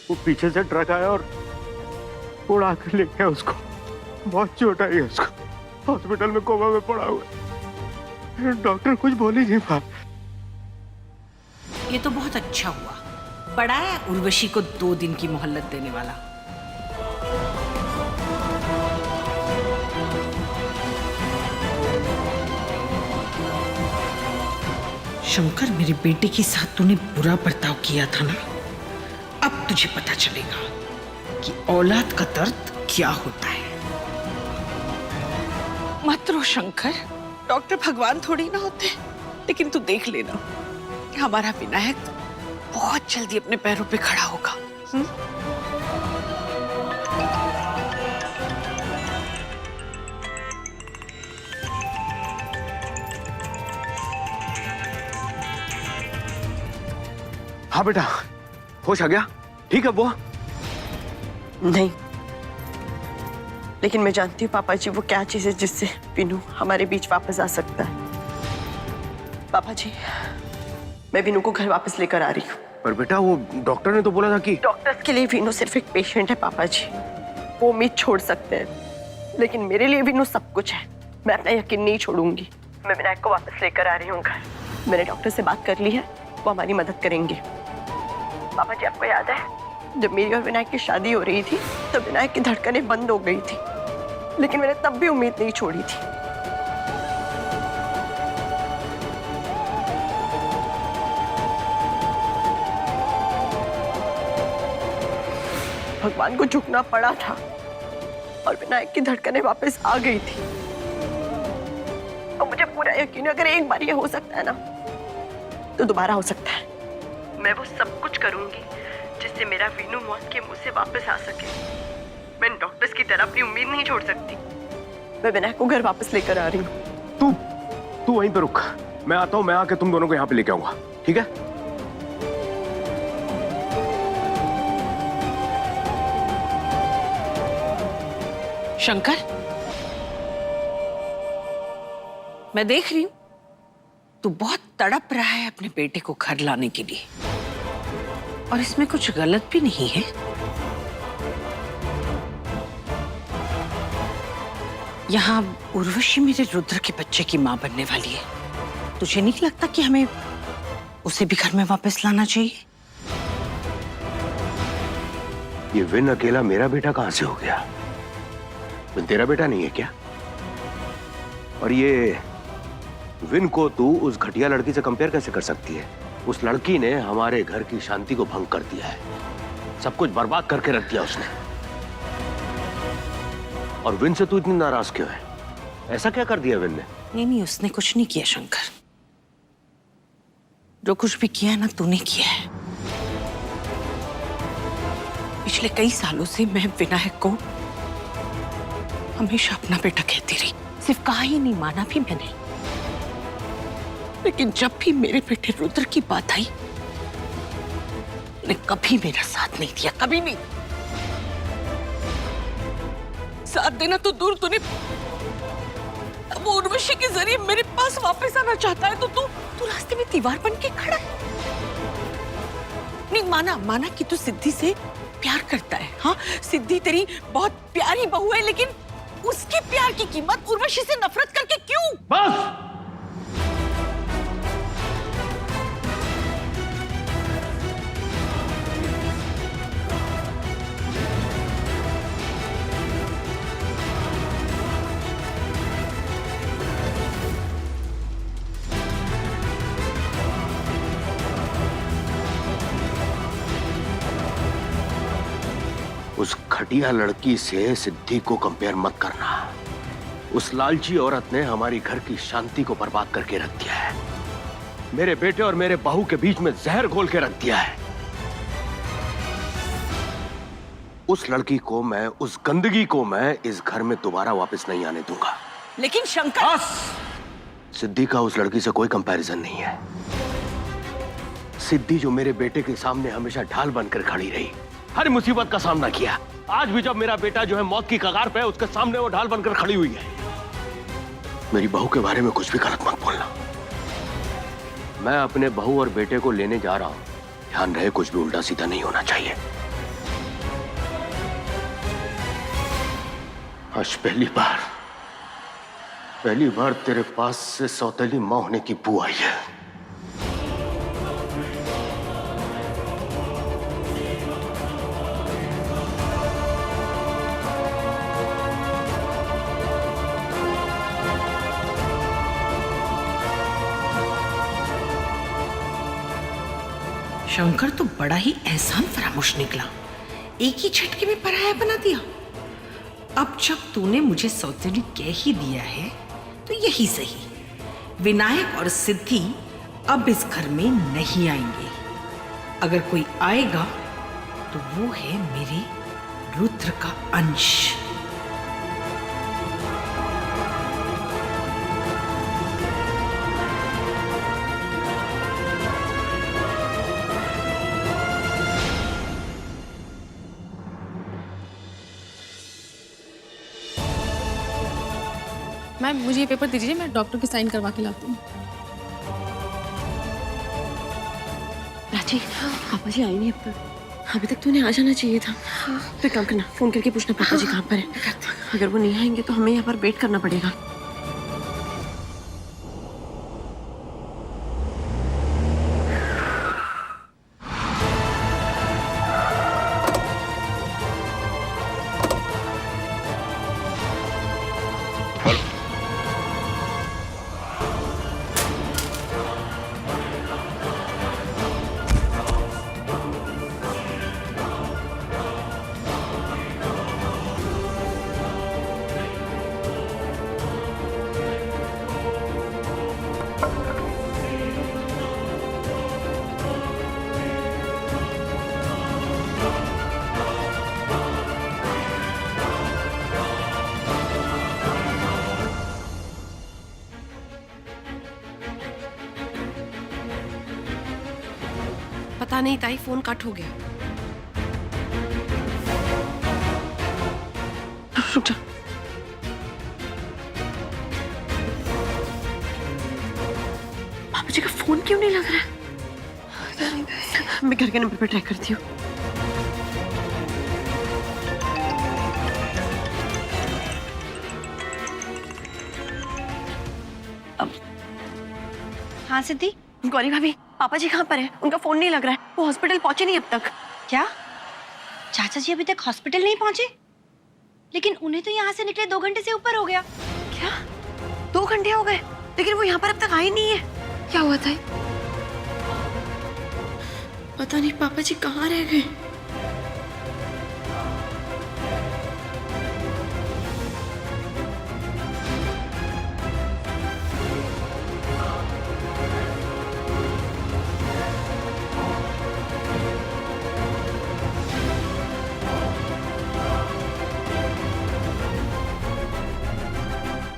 वो पीछे से ट्रक आया और उड़ा कर ले गया उसको। बहुत चोट आई है उसको, हॉस्पिटल में कोमा में पड़ा हुआ है। डॉक्टर कुछ बोल ही नहीं पा। ये तो बहुत अच्छा हुआ, पड़ा है उर्वशी को 2 दिन की मोहल्लत देने वाला। शंकर, मेरे बेटे के साथ तूने बुरा बर्ताव किया था ना, अब तुझे पता चलेगा कि औलाद का दर्द क्या होता है। मत रो शंकर, डॉक्टर भगवान थोड़ी ना होते, लेकिन तू देख लेना हमारा विनायक बहुत जल्दी अपने पैरों पे खड़ा होगा। हाँ बेटा, होश आ गया? ठीक है वो? नहीं, लेकिन मैं जानती हूँ पापा जी वो क्या चीज है जिससे विनू हमारे बीच वापस आ सकता है। पापा जी, मैं विनू को घर वापस लेकर आ रही हूँ। पर बेटा, वो डॉक्टर ने तो बोला था कि डॉक्टर्स के लिए विनू सिर्फ एक पेशेंट है पापा जी, वो उम्मीद छोड़ सकते हैं, लेकिन मेरे लिए विनू सब कुछ है। मैं अपना यकीन नहीं छोड़ूंगी। मैं विनायक को वापस लेकर आ रही हूँ घर। मैंने डॉक्टर से बात कर ली है, वो हमारी मदद करेंगे। पापा जी, आपको याद है जब मेरी और विनायक की शादी हो रही थी तो विनायक की धड़कनें बंद हो गई थी, लेकिन मैंने तब भी उम्मीद नहीं छोड़ी थी। भगवान को झुकना पड़ा था और विनायक की धड़कनें वापस आ गई थी। और मुझे पूरा यकीन है अगर एक बार ये हो सकता है ना तो दोबारा हो सकता है। मैं वो सब कुछ करूंगी जिससे मेरा वीनू मौत के मुंह से वापस आ सके। मैं डॉक्टर्स की तरह अपनी उम्मीद नहीं छोड़ सकती। मैं विनायक को घर वापस लेकर आ रही हूँ। तू वहीं पे रुक, मैं आता हूँ। मैं आके तुम दोनों को यहाँ पे लेके आऊंगा, ठीक है? शंकर, मैं देख रही हूं तू बहुत तड़प रहा है अपने बेटे को घर लाने के लिए, और इसमें कुछ गलत भी नहीं है। यहाँ उर्वशी मेरे रुद्र के बच्चे की मां बनने वाली है। तुझे नहीं लगता कि हमें उसे भी घर में वापस लाना चाहिए? ये विन अकेला मेरा बेटा कहां से हो गया? विन तेरा बेटा नहीं है क्या? और ये विन को तू उस घटिया लड़की से कंपेयर कैसे कर सकती है? उस लड़की ने हमारे घर की शांति को भंग कर दिया है, सब कुछ बर्बाद करके रख दिया उसने। और विन से तू इतनी नाराज क्यों है? ऐसा क्या कर दिया विन ने? नहीं, उसने कुछ नहीं किया शंकर। जो कुछ भी किया है ना, तूने किया है। पिछले कई सालों से मैं विनायक को हमेशा अपना बेटा कहती रही, सिर्फ कहा ही नहीं, माना भी मैंने। लेकिन जब भी मेरे बेटे रुद्र की बात आई, ने कभी मेरा साथ नहीं दिया, कभी नहीं। साथ देना तो दूर, तूने वो उर्वशी के जरिए मेरे पास वापस आना चाहता है तो तू रास्ते में दीवार बन के खड़ा है। नहीं, माना कि तू सिद्धि से प्यार करता है। हाँ, सिद्धि तेरी बहुत प्यारी बहू है, लेकिन उसके प्यार की कीमत उर्वशी से नफरत करके क्यों? बस! उस घटिया लड़की से सिद्धि को कंपेयर मत करना। उस लालची औरत ने हमारी घर की शांति को बर्बाद करके रख दिया है। मेरे बेटे और मेरे बहू के बीच में जहर घोल के रख दिया है। उस लड़की को मैं, उस गंदगी को मैं इस घर में दोबारा वापस नहीं आने दूंगा। लेकिन शंकर, सिद्धि का उस लड़की से कोई कंपैरिजन नहीं है। सिद्धि जो मेरे बेटे के सामने हमेशा ढाल बनकर खड़ी रही, हर मुसीबत का सामना किया। आज भी जब मेरा बेटा जो है मौत की कगार पे है, उसके सामने वो ढाल बनकर खड़ी हुई है। मेरी बहू के बारे में कुछ भी गलत मत बोलना। मैं अपने बहू और बेटे को लेने जा रहा हूं, ध्यान रहे कुछ भी उल्टा सीधा नहीं होना चाहिए। आज पहली बार तेरे पास से सौतेली माँ होने की बू आई है। शंकर तो बड़ा ही एहसान फरामोश निकला, एक ही झटके में पराया बना दिया। अब जब तूने मुझे सौतेली कह ही दिया है तो यही सही, विनायक और सिद्धि अब इस घर में नहीं आएंगे। अगर कोई आएगा तो वो है मेरे रुद्र का अंश। मैम मुझे ये पेपर दीजिए, मैं डॉक्टर की साइन करवा के लाती हूँ। प्राची, पापा जी आई नहीं अब तक। अभी तक तूने आ जाना चाहिए था। तो काम करना, फोन करके पूछना पापा जी कहाँ पर है। अगर वो नहीं आएंगे तो हमें यहाँ पर वेट करना पड़ेगा। पता नहीं ताई, फोन कट हो गया। रुक जा। पापा जी का फोन क्यों नहीं लग रहा है? मैं घर के नंबर पर ट्रैक करती हूँ। हाँ सिद्धि। गौरी भाभी, पापा जी कहाँ पर है? उनका फोन नहीं लग रहा है। वो हॉस्पिटल पहुंचे नहीं अब तक। क्या चाचा जी अभी तक हॉस्पिटल नहीं पहुंचे? लेकिन उन्हें तो यहाँ से निकले 2 घंटे से ऊपर हो गया। क्या 2 घंटे हो गए? लेकिन वो यहाँ पर अब तक आए नहीं है। क्या हुआ था? पता नहीं पापा जी कहाँ रह गए।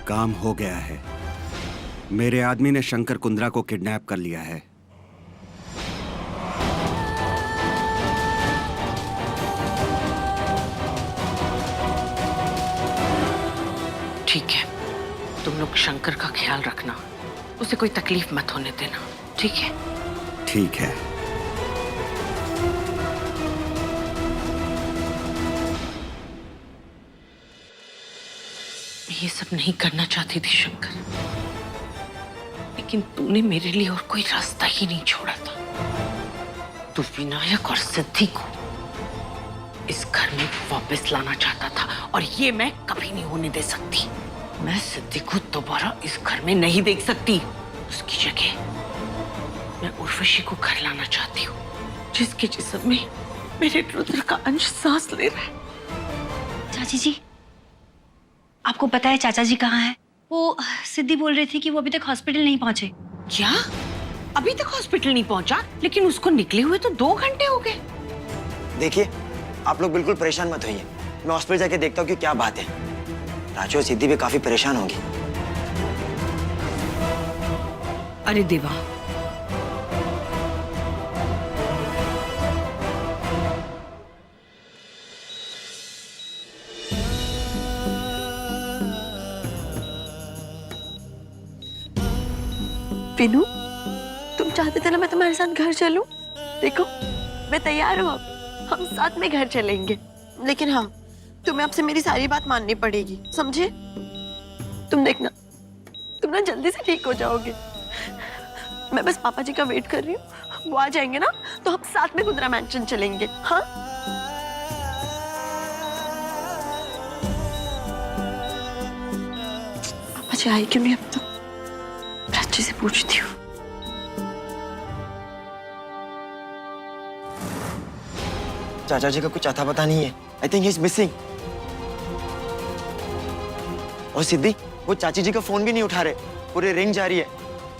काम हो गया है। मेरे आदमी ने शंकर कुंद्रा को किडनैप कर लिया है। ठीक है, तुम लोग शंकर का ख्याल रखना, उसे कोई तकलीफ मत होने देना, ठीक है? ठीक है। ये सब नहीं करना चाहती थी शंकर, लेकिन तूने मेरे लिए और कोई रास्ता ही नहीं छोड़ा था। तू विनायक और सिद्धि को इस घर में वापस लाना चाहता था और ये मैं कभी नहीं होने दे सकती। मैं सिद्धि को दोबारा इस घर में नहीं देख सकती। उसकी जगह मैं उर्वशी को घर लाना चाहती हूँ, जिसके जिस्म में मेरे रुद्र का अंश सांस ले रहा है। चाची जी, आपको पता है चाचा जी कहाँ हैं? वो सिद्धि बोल रही थी कि वो अभी तक हॉस्पिटल नहीं पहुंचे। क्या? अभी तक हॉस्पिटल नहीं पहुंचा? लेकिन उसको निकले हुए तो 2 घंटे हो गए। देखिए, आप लोग बिल्कुल परेशान मत होइए। मैं हॉस्पिटल जाके देखता हूँ कि क्या बात है। राजू और सिद्धि भी काफी परेशान होंगी। अरे देवा, विनू, तुम चाहते थे ना मैं तुम्हारे साथ घर चलूं? देखो, मैं तैयार हूँ अब। हम साथ में घर चलेंगे। लेकिन हाँ, तुम्हें आपसे मेरी सारी बात माननी पड़ेगी, समझे? तुम देखना, तुम ना जल्दी से ठीक हो जाओगे। मैं बस पापा जी का वेट कर रही हूँ, वो आ जाएंगे ना तो हम साथ में कुंद्रा मैंशन चलेंगे। हाँ, पापा जी आए क्यों नहीं अब तक? प्राची से पूछती हूँ। चाचा जी का कुछ अता पता नहीं है। I think he is missing. और सिद्धि, वो चाची जी का फोन भी नहीं उठा रहे, पूरे रिंग जा रही है,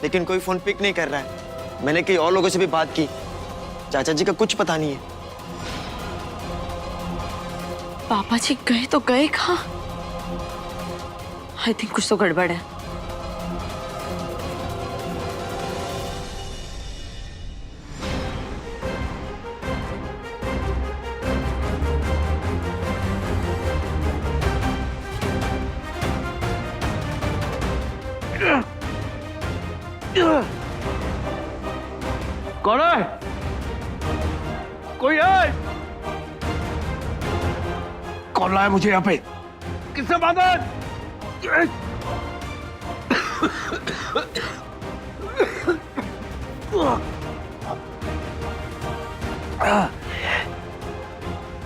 लेकिन कोई फोन पिक नहीं कर रहा है। मैंने कई और लोगों से भी बात की, चाचा जी का कुछ पता नहीं है। पापा जी गए तो गए कहाँ? आई थिंक कुछ तो गड़बड़ है। कौन है? कोई है? कौन लाया मुझे यहाँ पे? किसने बांधा है?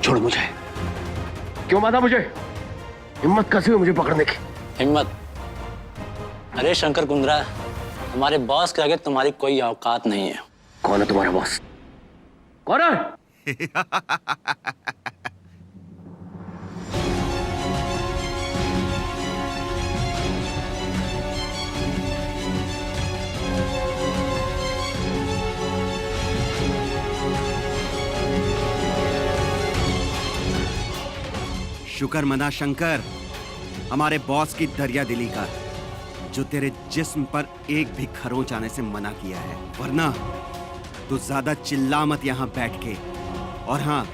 छोड़ मुझे। क्यों बांधा मुझे? हिम्मत कैसे हुई मुझे पकड़ने की? हिम्मत? अरे शंकर कुंद्रा, हमारे बॉस के आगे तुम्हारी कोई औकात नहीं है। कौन है तुम्हारा बॉस? कौन है? शुक्र मना शंकर हमारे बॉस की दरिया दिली का, जो तेरे जिस्म पर एक भी खरोंच आने से मना किया है। वरना तू ज्यादा चिल्ला मत यहाँ बैठ के। और हाँ,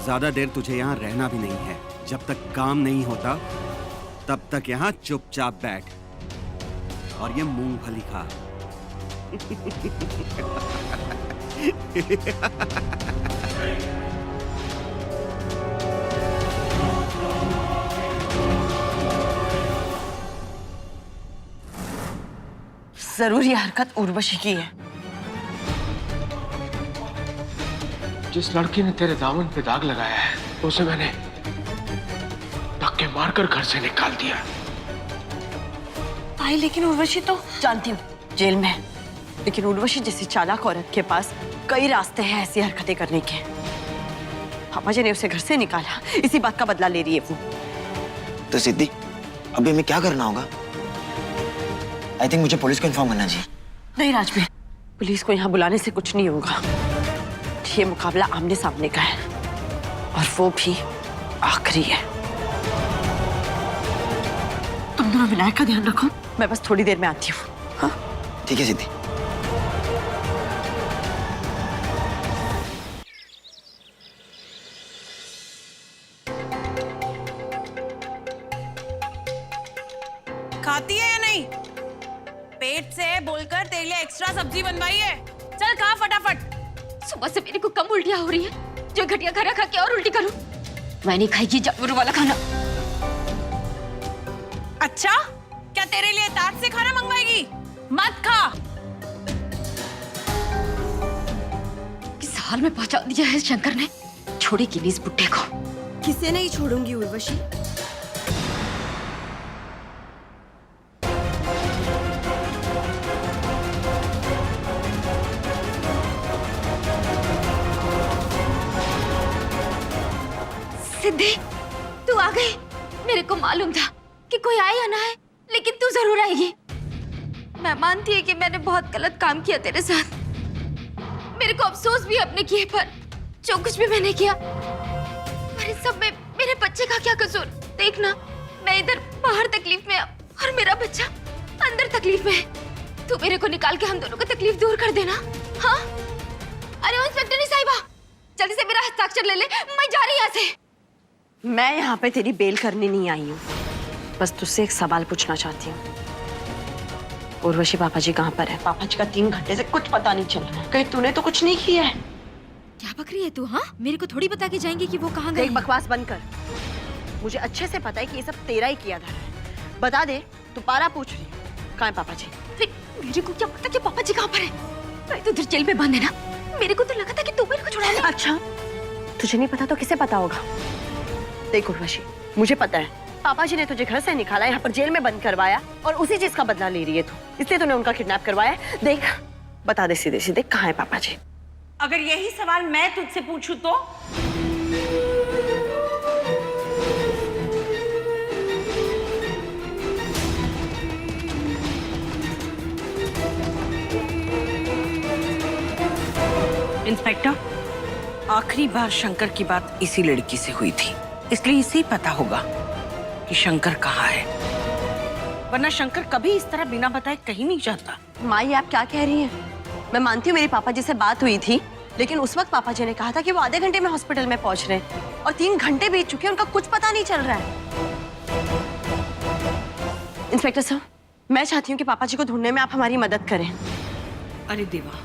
ज्यादा देर तुझे यहाँ रहना भी नहीं है। जब तक काम नहीं होता तब तक यहाँ चुपचाप बैठ और ये मूंगफली खा। जरूर ये हरकत उर्वशी की है। जिस लड़की ने तेरे दामन पे दाग लगाया है, उसे मैंने धक्के मारकर घर से निकाल दिया। भाई लेकिन उर्वशी तो जानती हूँ जेल में है, लेकिन उर्वशी जैसी चालाक औरत के पास कई रास्ते हैं ऐसी हरकतें करने के। पापा जी ने उसे घर से निकाला, इसी बात का बदला ले रही है वो। तो सिद्धि, अभी हमें क्या करना होगा? आई थिंक मुझे पुलिस को इन्फॉर्म करना चाहिए। नहीं राजवीर, पुलिस को यहाँ बुलाने से कुछ नहीं होगा। ये मुकाबला आमने सामने का है और वो भी आखिरी है। तुम दोनों विनायक का ध्यान रखो, मैं बस थोड़ी देर में आती हूँ। हाँ? ठीक है सिद्धि। खाती है या नहीं? पेट से बोलकर तेरे लिए एक्स्ट्रा सब्जी बनवाई है, चल खा फटाफट। सुबह से मेरे को कम उल्टियां हो रही है, जो घटिया खाना खा के और उल्टी करूं। मैं नहीं खाएगी जानवरों वाला खाना। अच्छा, क्या तेरे लिए ताज से खाना मंगवाएगी? मत खा। किस हाल में पहुंचा दिया है शंकर ने, छोड़ेगी नहीं इस बुड्ढे को। किसे नहीं छोड़ूंगी उर्वशी। सिद्धि, तू आ गई। मेरे को मालूम था कि कोई आए या ना आए, लेकिन तू जरूर आएगी। मैं मानती है कि मैंने बहुत गलत काम किया तेरे साथ। मेरे को अफसोस भी अपने किए पर, जो कुछ भी मैंने किया, पर इस सब में मेरे बच्चे का क्या कसूर? देखना, मैं इधर बाहर तकलीफ में और मेरा बच्चा अंदर तकलीफ में है। तू मेरे को निकाल के हम दोनों को तकलीफ दूर कर देना। हाँ? अरे इंस्पेक्टर साहिबा, जल्दी से मेरा हस्ताक्षर ले ले, मैं जा रही यहाँ से। मैं यहाँ पे तेरी बेल करने नहीं आई हूँ, बस तुझसे एक सवाल पूछना चाहती हूँ। उर्वशी पापा जी कहाँ पर है? पापा जी का 3 घंटे से कुछ पता नहीं चल रहा है। कहीं तूने तो कुछ नहीं किया है? क्या बक रही है तू? हाँ, मेरे को थोड़ी बता के जाएंगे कि वो कहाँ गए। एक बकवास बंद कर। मुझे अच्छे से पता है कि ये सब तेरा ही किया था। बता दे, तू पारा पूछ रही है, कहाँ है पापा जी? मेरे को क्या पता कि पापा जी कहाँ पर है? मैं तो इधर जेल में बंद है ना। मेरे को तो लगा था कि तू मेरे को छुड़ा ले। अच्छा, तुझे नहीं पता तो किसे पता होगा? देख उर्वशी, मुझे पता है पापा जी ने तुझे घर से निकाला, यहाँ पर जेल में बंद करवाया और उसी चीज का बदला ले रही है तू, इसलिए तूने उनका किडनैप करवाया है। देख, बता दे सीधे सीधे कहाँ है पापा जी? अगर यही सवाल मैं तुझसे पूछूं तो? इंस्पेक्टर, आखिरी बार शंकर की बात इसी लड़की से हुई थी, इसलिए इसे ही पता होगा कि शंकर कहाँ है, वरना शंकर कभी इस तरह बिना बताए कहीं नहीं जाता। माई, आप क्या कह रही हैं? मैं मानती हूँ मेरी पापा जी से बात हुई थी, लेकिन उस वक्त पापा जी ने कहा था कि वो आधे घंटे में हॉस्पिटल में पहुंच रहे हैं और 3 घंटे बीत चुके हैं, उनका कुछ पता नहीं चल रहा है। इंस्पेक्टर साहब, मैं चाहती हूँ कि पापा जी को ढूंढने में आप हमारी मदद करें। अरे देवा,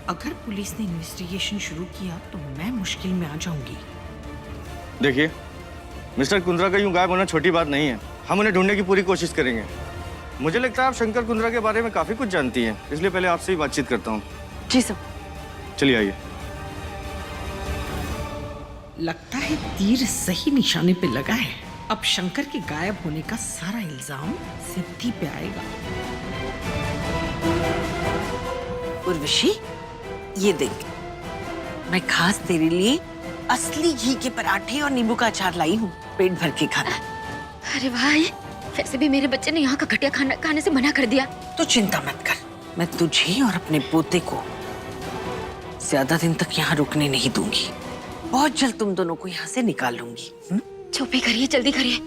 अगर पुलिस ने इन्वेस्टिगेशन शुरू किया तो मैं मुश्किल में आ जाऊंगी। देखिए, मिस्टर कुंद्रा का यूं गायब होना छोटी बात नहीं है। हम उन्हें ढूंढने की पूरी कोशिश करेंगे। मुझे लगता है आप शंकर कुंद्रा के बारे में काफी कुछ जानती हैं, इसलिए पहले आपसे ही बातचीत करता हूँ। जी सर। चलिए आइए। लगता है तीर सही निशाने पे लगा है। अब शंकर के गायब होने का सारा इल्जाम सिद्धि पे आएगा। उर्वशी, ये देख, मैं खास तेरे लिए असली घी के पराठे और नींबू का अचार लाई हूँ, पेट भर के खाना। अरे भाई, वैसे भी मेरे बच्चे ने यहाँ का घटिया खाना खाने से मना कर दिया। तो चिंता मत कर, मैं तुझे और अपने पोते को ज्यादा दिन तक यहाँ रुकने नहीं दूंगी। बहुत जल्द तुम दोनों को यहाँ से निकाल लूंगी। चुप ही करिए, जल्दी करिए।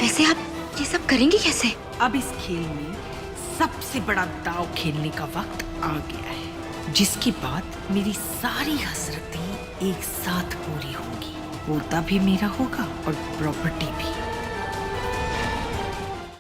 वैसे आप ये सब करेंगे कैसे? अब इस खेल में सबसे बड़ा दाव खेलने का वक्त आ गया है, जिसके बाद मेरी सारी हसरतें एक साथ पूरी होंगी। पोता भी मेरा होगा और प्रॉपर्टी भी।